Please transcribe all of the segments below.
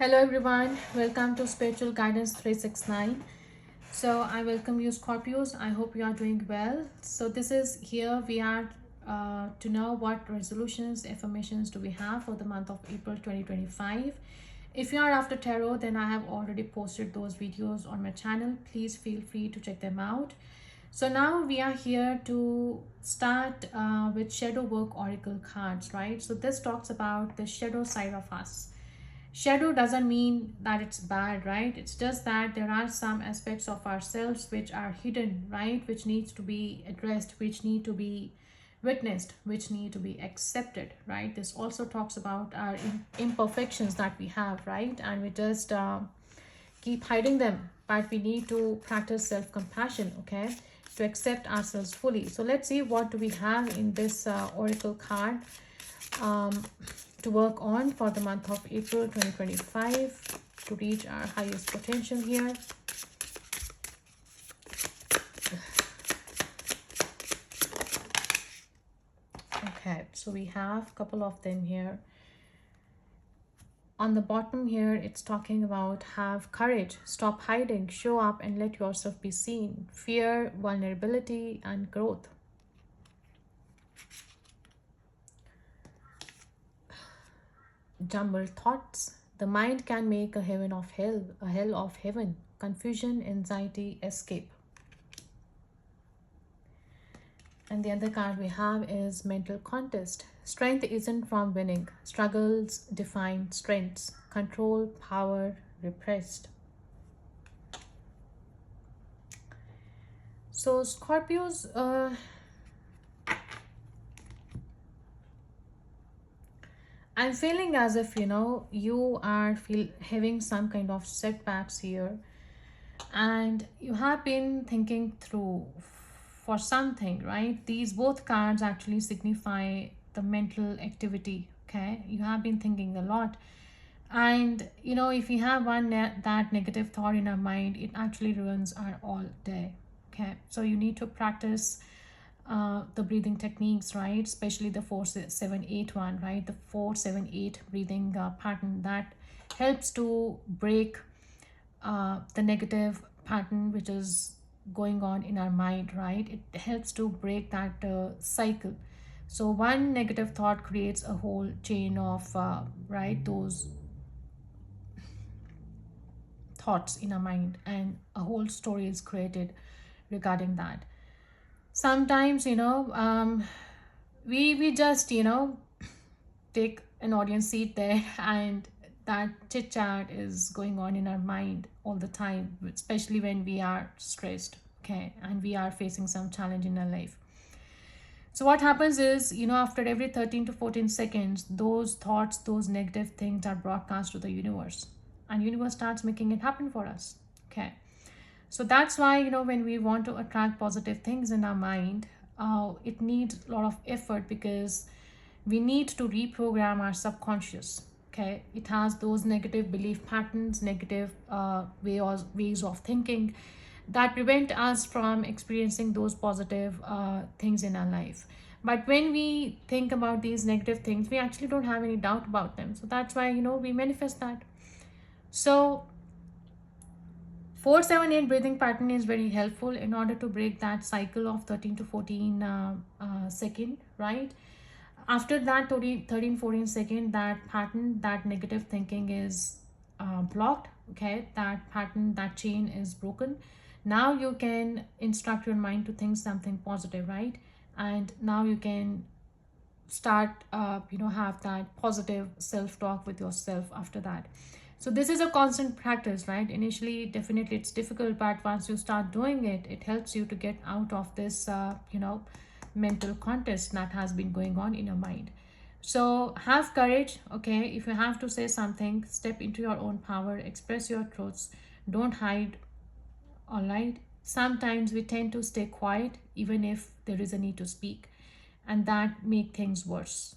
Hello everyone, welcome to Spiritual Guidance 369. So I welcome you Scorpios. I hope you are doing well. So this is here we are to know what resolutions, affirmations do we have for the month of April 2025. If you are after tarot, then I have already posted those videos on my channel. Please feel free to check them out. So now we are here to start with shadow work oracle cards, right? So this talks about the shadow side of us. Shadow doesn't mean that it's bad, right? It's just that there are some aspects of ourselves which are hidden, right? Which needs to be addressed, which need to be witnessed, which need to be accepted, right? This also talks about our imperfections that we have, right? And we just keep hiding them, but we need to practice self-compassion, okay, to accept ourselves fully. So let's see what do we have in this oracle card um, to work on for the month of April 2025 to reach our highest potential here. Okay, so we have a couple of them here. On the bottom here, it's talking about have courage, stop hiding, show up and let yourself be seen. Fear, vulnerability, and growth. Jumbled thoughts. The mind can make a heaven of hell, a hell of heaven. Confusion, anxiety, escape. And the other card we have is mental contest. Strength isn't from winning. Struggles define strengths. Control, power, repressed. So Scorpios, I'm feeling as if you are having some kind of setbacks here, and you have been thinking through for something, right? These both cards actually signify the mental activity. Okay, you have been thinking a lot, and if you have that negative thought in our mind, it actually ruins our all day. Okay, so you need to practice the breathing techniques, right? Especially the 4-7-8 one, right? The 4-7-8 breathing pattern that helps to break the negative pattern which is going on in our mind, right? It helps to break that cycle. So one negative thought creates a whole chain of right, those thoughts in our mind, and a whole story is created regarding that. Sometimes we just take an audience seat there, and that chit chat is going on in our mind all the time, especially when we are stressed, okay, and we are facing some challenge in our life. So what happens is, after every 13 to 14 seconds, those thoughts, those negative things are broadcast to the universe, and universe starts making it happen for us. Okay. So that's why, when we want to attract positive things in our mind, it needs a lot of effort, because we need to reprogram our subconscious. Okay, it has those negative belief patterns, negative ways of thinking that prevent us from experiencing those positive things in our life. But when we think about these negative things, we actually don't have any doubt about them. So that's why we manifest that. So 4-7-8 breathing pattern is very helpful in order to break that cycle of 13 to 14 second, right? After that 13-14 second, that pattern, that negative thinking is blocked. Okay, that pattern, that chain is broken. Now you can instruct your mind to think something positive, right? And now you can start have that positive self-talk with yourself after that. So this is a constant practice, right? Initially definitely it's difficult, but once you start doing it, it helps you to get out of this mental contest that has been going on in your mind. So have courage, okay? If you have to say something, step into your own power, express your truths, don't hide. All right, sometimes we tend to stay quiet even if there is a need to speak, and that make things worse,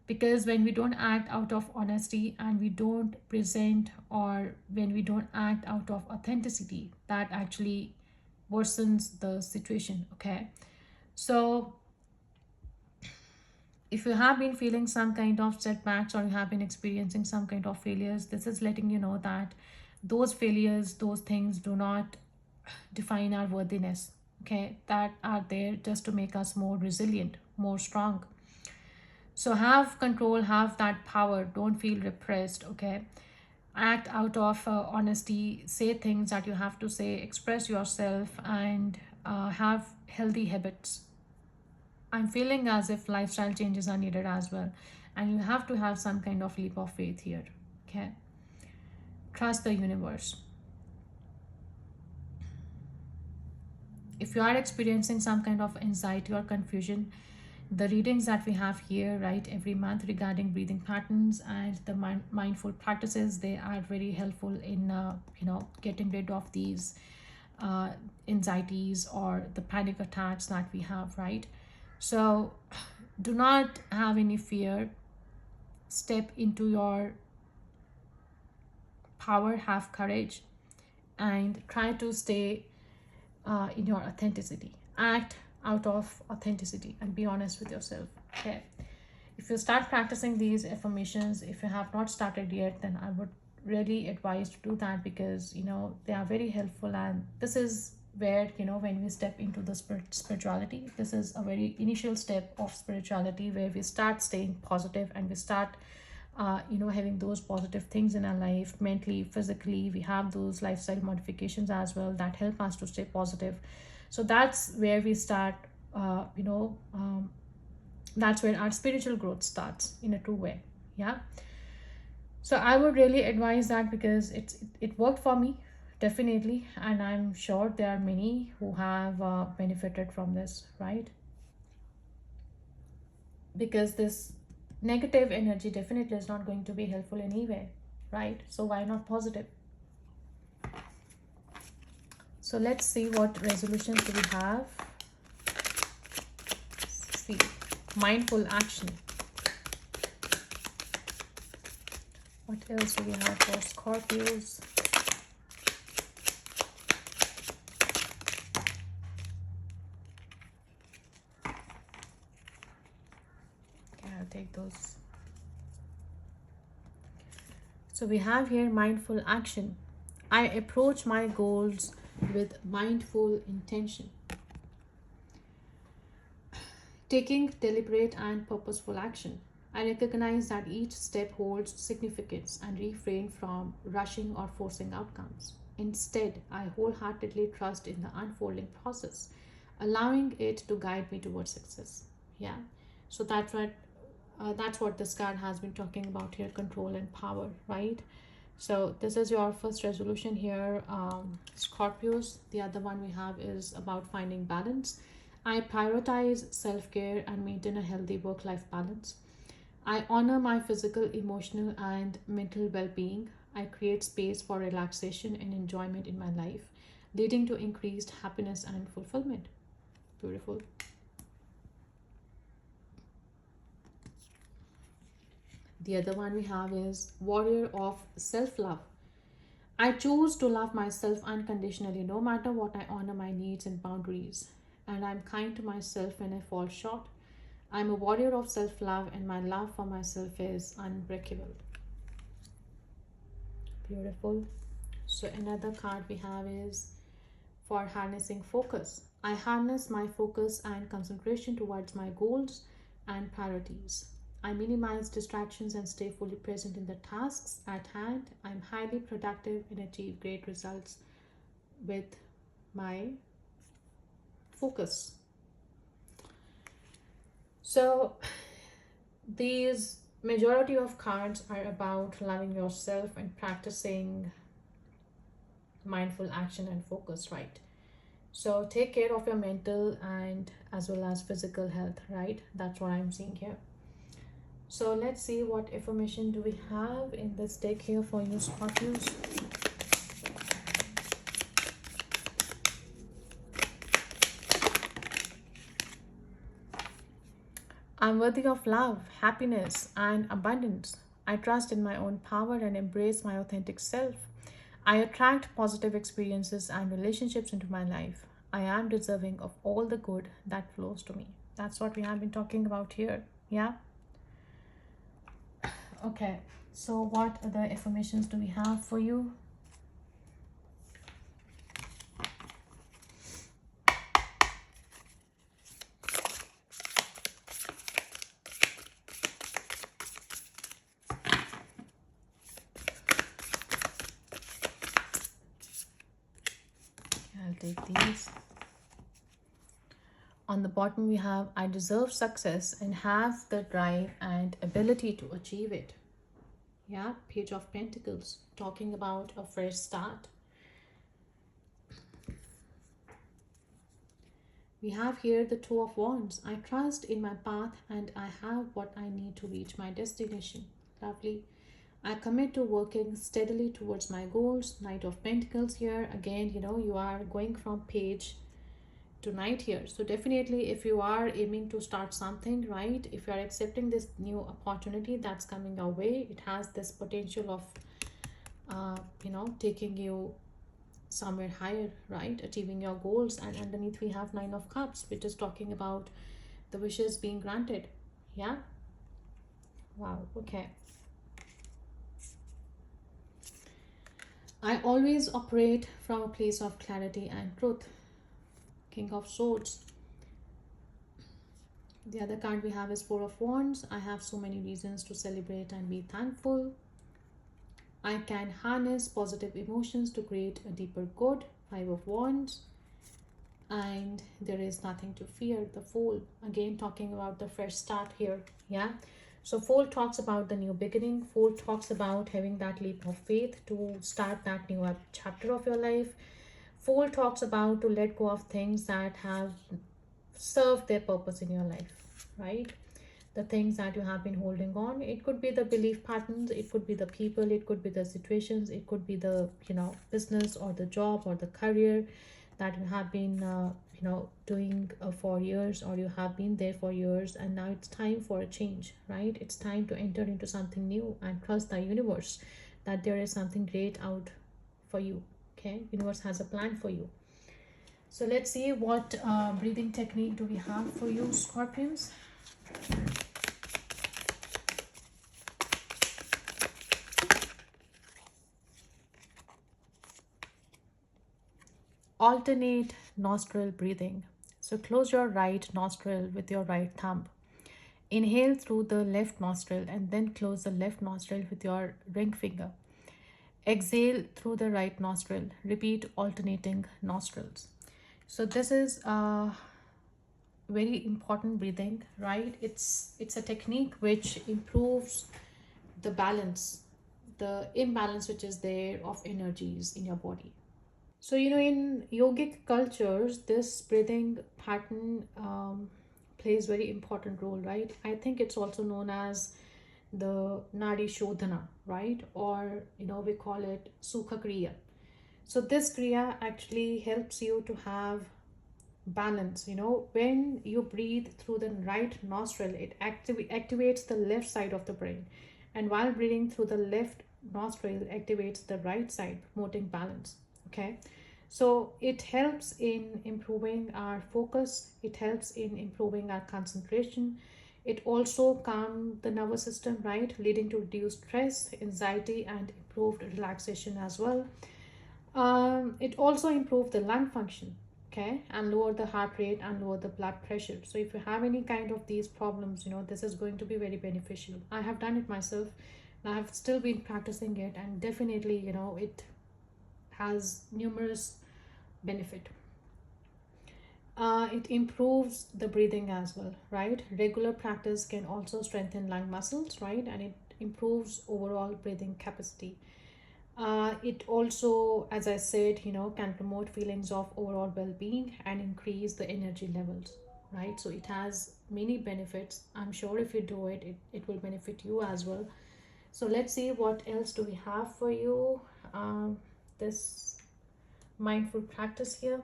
because when we don't act out of honesty, and we don't present, or when we don't act out of authenticity, that actually worsens the situation. Okay, so If you have been feeling some kind of setbacks or you have been experiencing some kind of failures, this is letting you know that those failures, those things do not define our worthiness. Okay, that are there just to make us more resilient, more strong. So have control, have that power. Don't feel repressed. Okay, act out of honesty, say things that you have to say, express yourself, and have healthy habits. I'm feeling as if lifestyle changes are needed as well, and you have to have some kind of leap of faith here. Okay, trust the universe. If you are experiencing some kind of anxiety or confusion, the readings that we have here, right, every month regarding breathing patterns and the mindful practices, they are very helpful in getting rid of these uh, anxieties or the panic attacks that we have, right? So do not have any fear. Step into your power, have courage, and try to stay in your authenticity. Act out of authenticity and be honest with yourself. Okay. If you start practicing these affirmations, if you have not started yet, then I would really advise to do that, because they are very helpful. And this is where, when we step into the spirituality, this is a very initial step of spirituality where we start staying positive and we start having those positive things in our life, mentally, physically. We have those lifestyle modifications as well that help us to stay positive. So that's where we start, that's where our spiritual growth starts in a true way. Yeah. So I would really advise that, because it worked for me, definitely, and I'm sure there are many who have benefited from this, right? Because this negative energy definitely is not going to be helpful anyway, right? So why not positive? So let's see what resolutions do we have. See, mindful action. What else do we have for Scorpios? Okay, I'll take those. So we have here mindful action. I approach my goals with mindful intention. Taking deliberate and purposeful action. I recognize that each step holds significance and refrain from rushing or forcing outcomes. Instead, I wholeheartedly trust in the unfolding process, allowing it to guide me towards success. Yeah. So that's what this card has been talking about here: control and power, right? So this is your first resolution here, Scorpios. The other one we have is about finding balance. I prioritize self-care and maintain a healthy work-life balance. I honor my physical, emotional, and mental well-being. I create space for relaxation and enjoyment in my life, leading to increased happiness and fulfillment. Beautiful. The other one we have is warrior of self-love. I choose to love myself unconditionally, no matter what. I honor my needs and boundaries, and I'm kind to myself when I fall short. I'm a warrior of self love, and my love for myself is unbreakable. Beautiful. So, another card we have is for harnessing focus. I harness my focus and concentration towards my goals and priorities. I minimize distractions and stay fully present in the tasks at hand. I'm highly productive and achieve great results with my focus. So, these majority of cards are about loving yourself and practicing mindful action and focus, right? So take care of your mental and as well as physical health, right? That's what I'm seeing here. So let's see what information do we have in this deck here for you, Scorpios. I'm worthy of love, happiness, and abundance. I trust in my own power and embrace my authentic self. I attract positive experiences and relationships into my life. I am deserving of all the good that flows to me. That's what we have been talking about here. Yeah. Okay, so what other affirmations do we have for you? I'll take these. On the bottom, we have I deserve success and have the drive and ability to achieve it. Yeah, Page of Pentacles, talking about a fresh start. We have here the Two of Wands. I trust in my path and I have what I need to reach my destination. Lovely. I commit to working steadily towards my goals. Knight of Pentacles here. Again, you are going from page to knight here. So definitely if you are aiming to start something, right? If you are accepting this new opportunity that's coming your way, it has this potential of, taking you somewhere higher, right? Achieving your goals. And underneath we have Nine of Cups, which is talking about the wishes being granted. Yeah. Wow. Okay. I always operate from a place of clarity and truth. King of Swords. The other card we have is Four of Wands. I have so many reasons to celebrate and be thankful. I can harness positive emotions to create a deeper good. Five of Wands. And there is nothing to fear. The Fool, again talking about the fresh start here. Yeah. So Fool talks about the new beginning. Fool talks about having that leap of faith to start that new chapter of your life. Fool talks about to let go of things that have served their purpose in your life, right? The things that you have been holding on. It could be the belief patterns, it could be the people, it could be the situations, it could be the business or the job or the career that you have been doing for years, or you have been there for years, and now it's time for a change, right? It's time to enter into something new and trust the universe that there is something great out for you. Okay, universe has a plan for you. So let's see what breathing technique do we have for you, Scorpions. Alternate nostril breathing. So close your right nostril with your right thumb. Inhale through the left nostril and then close the left nostril with your ring finger. Exhale through the right nostril. Repeat alternating nostrils. So this is very important breathing, right? It's a technique which improves the balance, the imbalance which is there of energies in your body. So, in yogic cultures, this breathing pattern plays very important role, right? I think it's also known as the Nadi Shodhana, right? Or, we call it Sukha Kriya. So this Kriya actually helps you to have balance. When you breathe through the right nostril, it activates the left side of the brain. And while breathing through the left nostril, activates the right side, promoting balance. Okay. So it helps in improving our focus, it helps in improving our concentration. It also calms the nervous system, right? Leading to reduced stress, anxiety, and improved relaxation as well. It also improves the lung function, okay, and lower the heart rate and lower the blood pressure. So if you have any kind of these problems, this is going to be very beneficial. I have done it myself and I have still been practicing it, and definitely, it has numerous benefit. It improves the breathing as well, right? Regular practice can also strengthen lung muscles, right? And it improves overall breathing capacity. It also, as I said, can promote feelings of overall well-being and increase the energy levels, right? So it has many benefits. I'm sure if you do it, it will benefit you as well. So let's see what else do we have for you. This mindful practice here.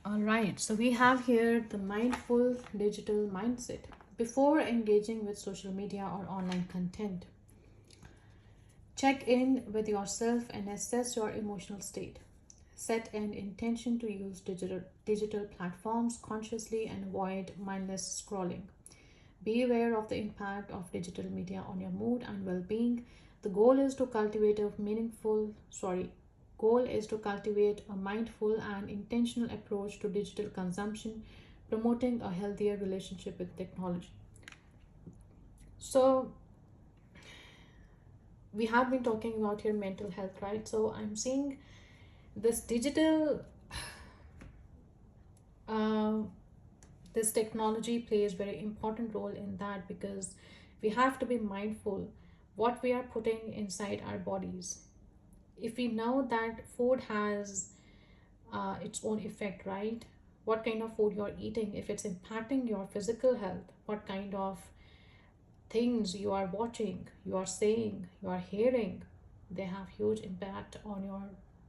All right, so we have here the mindful digital mindset, before engaging with social media or online content, check in with yourself and assess your emotional state. Set an intention to use digital platforms consciously and avoid mindless scrolling. Be aware of the impact of digital media on your mood and well-being. The goal is to cultivate a mindful and intentional approach to digital consumption, promoting a healthier relationship with technology. So, we have been talking about your mental health, right? So, I'm seeing this digital uh, this technology plays very important role in that, because we have to be mindful what we are putting inside our bodies. If we know that food has its own effect, right? What kind of food you're eating, if it's impacting your physical health, what kind of things you are watching, you are saying, you are hearing, they have huge impact on your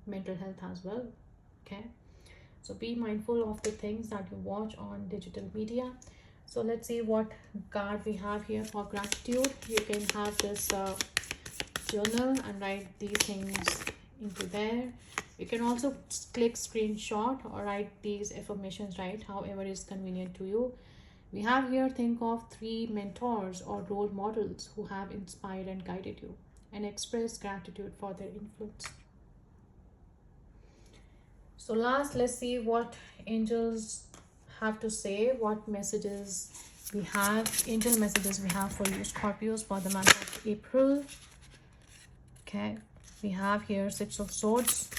mental health as well. Okay, so be mindful of the things that you watch on digital media. So let's see what card we have here for gratitude. You can have this journal and write these things into there. You can also click screenshot or write these affirmations, right? However is convenient to you. We have here, think of 3 mentors or role models who have inspired and guided you, and express gratitude for their influence. So last, let's see what angels have to say, what messages we have, angel messages we have for you Scorpios for the month of April. Okay, we have here 6 of Swords,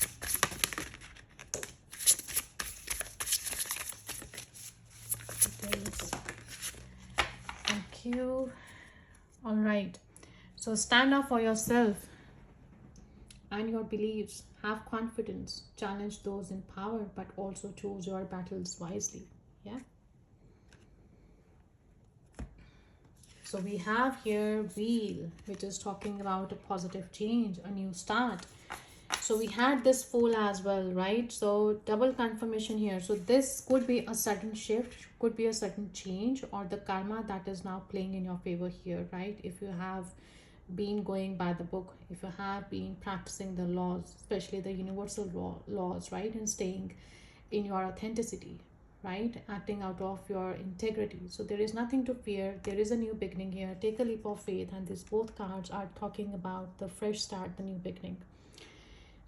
thank you. All right, so stand up for yourself and your beliefs. Have confidence, challenge those in power, but also choose your battles wisely. Yeah. So we have here Wheel, which is talking about a positive change, a new start. So we had this Fool as well, right? So double confirmation here. So this could be a sudden shift, could be a sudden change, or the karma that is now playing in your favor here, right? If you have been going by the book, if you have been practicing the laws, especially the universal laws, right, and staying in your authenticity, right, acting out of your integrity, so there is nothing to fear. There is a new beginning here. Take a leap of faith, and these both cards are talking about the fresh start, the new beginning.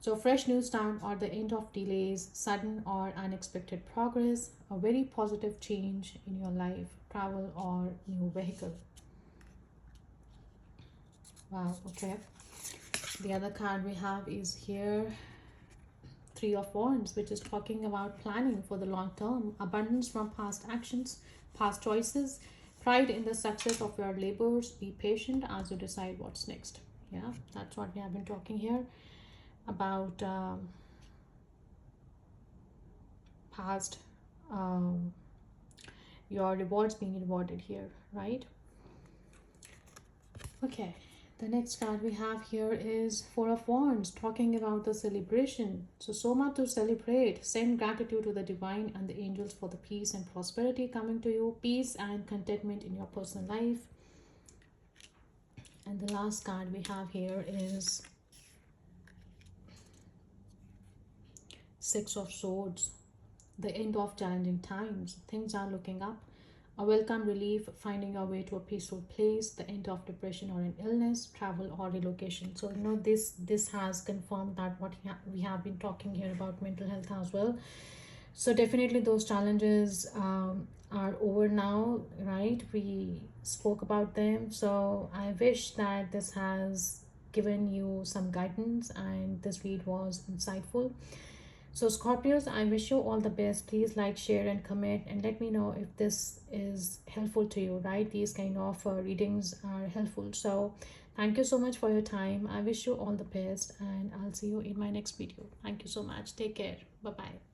So fresh new start or the end of delays, sudden or unexpected progress, a very positive change in your life, travel or new vehicle. Wow, okay. The other card we have is here 3 of Wands, which is talking about planning for the long term, abundance from past actions, past choices, pride in the success of your labors. Be patient as you decide what's next. Yeah, that's what we have been talking here about past your rewards being rewarded here, right? Okay, the next card we have here is 4 of Wands, talking about the celebration. So much to celebrate. Send gratitude to the divine and the angels for the peace and prosperity coming to you, peace and contentment in your personal life. And the last card we have here is 6 of Swords, the end of challenging times. Things are looking up. A welcome relief, finding our way to a peaceful place, the end of depression or an illness, travel or relocation. So this has confirmed that what we have been talking here about mental health as well. So definitely those challenges are over now, right? We spoke about them. So I wish that this has given you some guidance and this read was insightful. So Scorpios, I wish you all the best. Please like, share and comment and let me know if this is helpful to you, right? These kind of readings are helpful. So thank you so much for your time. I wish you all the best and I'll see you in my next video. Thank you so much. Take care. Bye-bye.